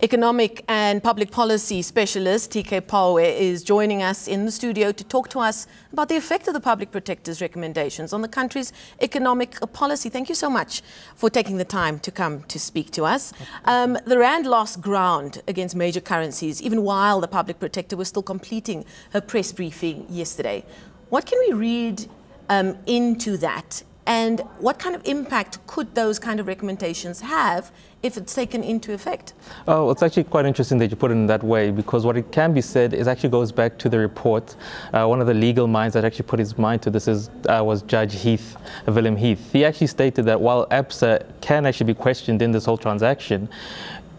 Economic and public policy specialist TK Pooe is joining us in the studio to talk to us about the effect of the Public Protector's recommendations on the country's economic policy. Thank you so much for taking the time to come to speak to us. The Rand lost ground against major currencies, even while the Public Protector was still completing her press briefing yesterday. What can we read into that? And what kind of impact could those kind of recommendations have if it's taken into effect? Oh, it's actually quite interesting that you put it in that way, because what it can be said is actually goes back to the report. One of the legal minds that actually put his mind to this was Judge Willem Heath. He actually stated that while ABSA can actually be questioned in this whole transaction,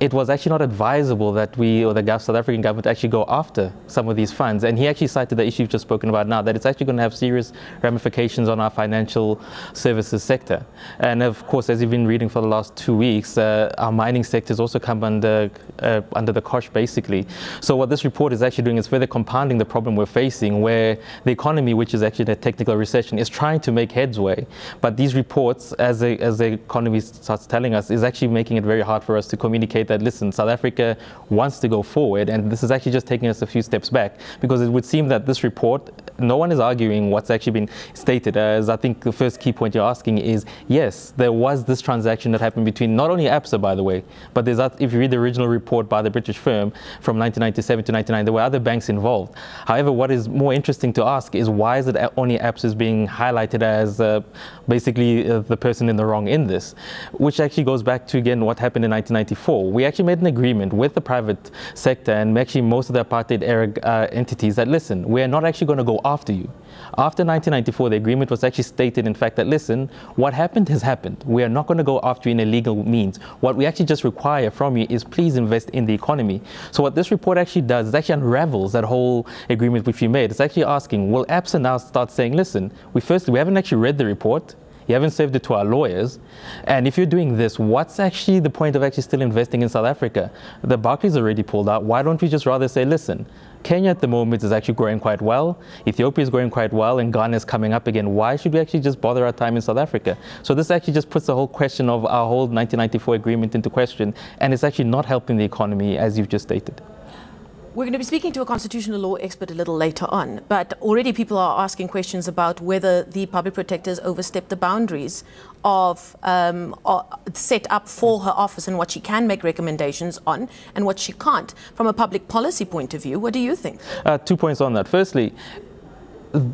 it was actually not advisable that we, or the South African government, actually go after some of these funds. And he actually cited the issue you've just spoken about now, that it's actually going to have serious ramifications on our financial services sector. And of course, as you've been reading for the last 2 weeks, our mining sector has also come under the cosh, basically. So what this report is actually doing is further compounding the problem we're facing, where the economy, which is actually in a technical recession, is trying to make headway. But these reports, as the economy starts telling us, is actually making it very hard for us to communicate that, listen, South Africa wants to go forward, and this is actually just taking us a few steps back, because it would seem that this report, no one is arguing what's actually been stated. As I think the first key point you're asking is, yes, there was this transaction that happened between not only ABSA, by the way, but there's, if you read the original report by the British firm from 1997 to 99, there were other banks involved. However, what is more interesting to ask is, why is it only ABSA is being highlighted as basically the person in the wrong in this, which actually goes back to, again, what happened in 1994. We actually made an agreement with the private sector and actually most of the apartheid era entities that, listen, we're not actually going to go after you. After 1994, the agreement was actually stated, in fact, that, listen, what happened has happened. We are not going to go after you in illegal means. What we actually just require from you is please invest in the economy. So what this report actually does is actually unravels that whole agreement which we made. It's actually asking, will ABSA now start saying, listen, we haven't actually read the report. You haven't saved it to our lawyers. And if you're doing this, what's actually the point of actually still investing in South Africa? The Barclays already pulled out. Why don't we just rather say, listen, Kenya at the moment is actually growing quite well. Ethiopia is growing quite well, and Ghana is coming up again. Why should we actually just bother our time in South Africa? So this actually just puts the whole question of our whole 1994 agreement into question, and it's actually not helping the economy, as you've just stated. We're going to be speaking to a constitutional law expert a little later on, but already people are asking questions about whether the Public Protectors overstepped the boundaries of set up for her office and what she can make recommendations on and what she can't. From a public policy point of view, what do you think? 2 points on that. Firstly,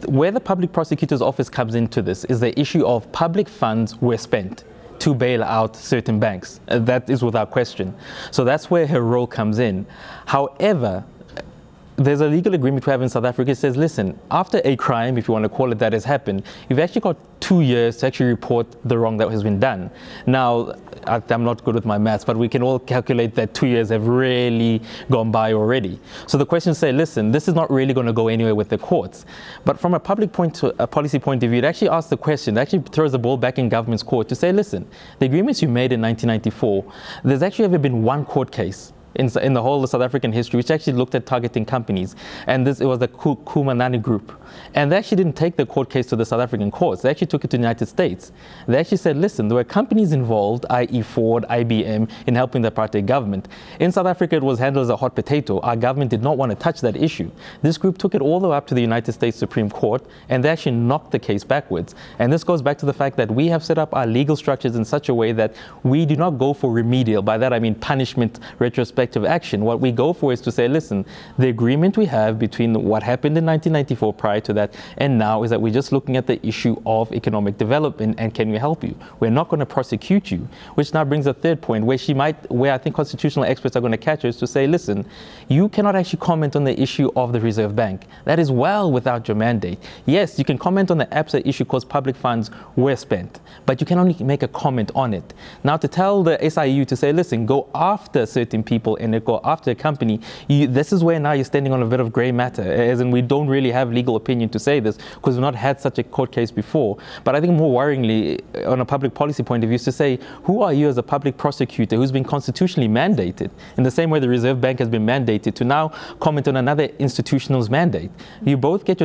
where the Public Prosecutor's Office comes into this is the issue of public funds were spent to bail out certain banks. That is without question. So that's where her role comes in. However, there's a legal agreement we have in South Africa. It says, listen, after a crime, if you want to call it that, has happened, you've actually got 2 years to actually report the wrong that has been done. Now, I'm not good with my maths, but we can all calculate that 2 years have really gone by already. So the question is, say, listen, this is not really going to go anywhere with the courts. But from a public policy point of view, it actually asks the question, it actually throws the ball back in government's court to say, listen, the agreements you made in 1994, there's actually ever been one court case in the whole of South African history, which actually looked at targeting companies. And it was the Kumanani Group. And they actually didn't take the court case to the South African courts. They actually took it to the United States. They actually said, listen, there were companies involved, i.e. Ford, IBM, in helping the apartheid government. In South Africa, it was handled as a hot potato. Our government did not want to touch that issue. This group took it all the way up to the United States Supreme Court, and they actually knocked the case backwards. And this goes back to the fact that we have set up our legal structures in such a way that we do not go for remedial. By that, I mean punishment, retrospective action. What we go for is to say, listen, the agreement we have between what happened in 1994 prior to that and now is that we're just looking at the issue of economic development and can we help you? We're not going to prosecute you, which now brings a third point where I think constitutional experts are going to catch her, is to say, listen, you cannot actually comment on the issue of the Reserve Bank. That is well without your mandate. Yes, you can comment on the ABSA issue because public funds were spent, but you can only make a comment on it. Now, to tell the SIU to say, listen, go after certain people and go after a company, this is where now you're standing on a bit of grey matter, as in we don't really have legal opinion to say this because we've not had such a court case before. But I think more worryingly, on a public policy point of view, is to say, who are you as a public prosecutor who's been constitutionally mandated, in the same way the Reserve Bank has been mandated, to now comment on another institutional's mandate? You both get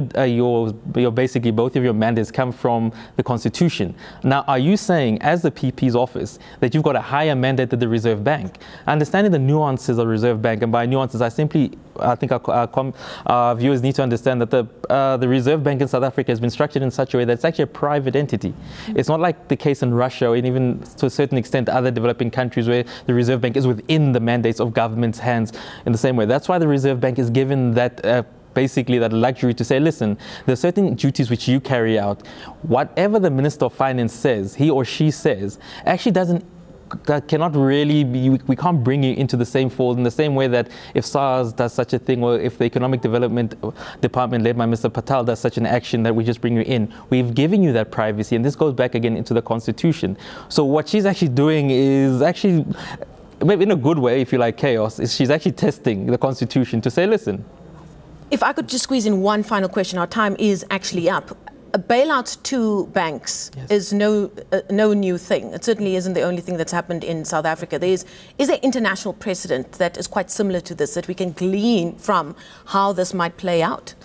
basically both of your mandates come from the Constitution. Now, are you saying, as the PP's office, that you've got a higher mandate than the Reserve Bank? Understanding the nuance nuances of Reserve Bank. And by nuances, I think our viewers need to understand that the Reserve Bank in South Africa has been structured in such a way that it's actually a private entity. It's not like the case in Russia, and even to a certain extent other developing countries where the Reserve Bank is within the mandates of government's hands in the same way. That's why the Reserve Bank is given that basically that luxury to say, listen, there are certain duties which you carry out. Whatever the Minister of Finance says, he or she says, actually cannot really be, we can't bring you into the same fold in the same way that if SARS does such a thing, or if the Economic Development Department led by Mr. Patel does such an action, that we just bring you in. We've given you that privacy, and this goes back again into the Constitution. So what she's actually doing is actually, maybe in a good way, if you like chaos, is she's actually testing the Constitution to say, listen. If I could just squeeze in one final question, our time is actually up. A bailout to banks is no new thing. It certainly isn't the only thing that's happened in South Africa. Is there international precedent that is quite similar to this, that we can glean from how this might play out?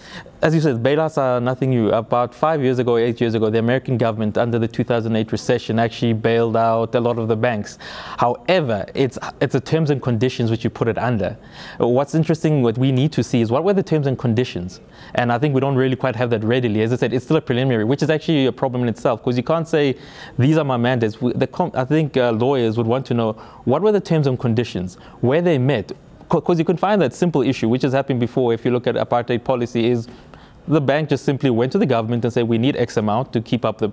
As you said, bailouts are nothing new. About 5 years ago, 8 years ago, the American government, under the 2008 recession, actually bailed out a lot of the banks. However, it's the terms and conditions which you put it under. What's interesting, what we need to see is what were the terms and conditions? And I think we don't really quite have that readily. As I said, it's still a preliminary, which is actually a problem in itself, because you can't say, these are my mandates. I think lawyers would want to know, what were the terms and conditions? Where they met? Because you can find that simple issue, which has happened before. If you look at apartheid policy, is the bank just simply went to the government and said, we need X amount to keep up the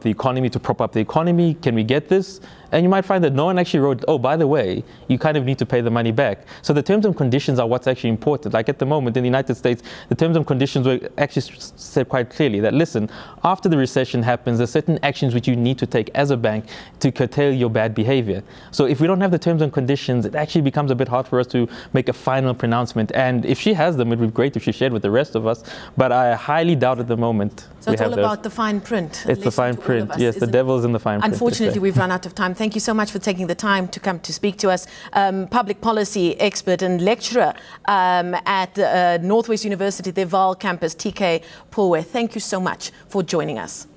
economy, to prop up the economy. Can we get this? And you might find that no one actually wrote, oh, by the way, you kind of need to pay the money back. So the terms and conditions are what's actually important. Like at the moment in the United States, the terms and conditions were actually said quite clearly that, listen, after the recession happens, there's certain actions which you need to take as a bank to curtail your bad behavior. So if we don't have the terms and conditions, it actually becomes a bit hard for us to make a final pronouncement. And if she has them, it would be great if she shared with the rest of us. But I highly doubt at the moment. So it's all about the fine print. It's the fine print. Yes, the devil's in the fine print. Unfortunately, we've run out of time. Thank you so much for taking the time to come to speak to us. Public policy expert and lecturer at Northwest University, the Vaal campus, TK Pooe. Thank you so much for joining us.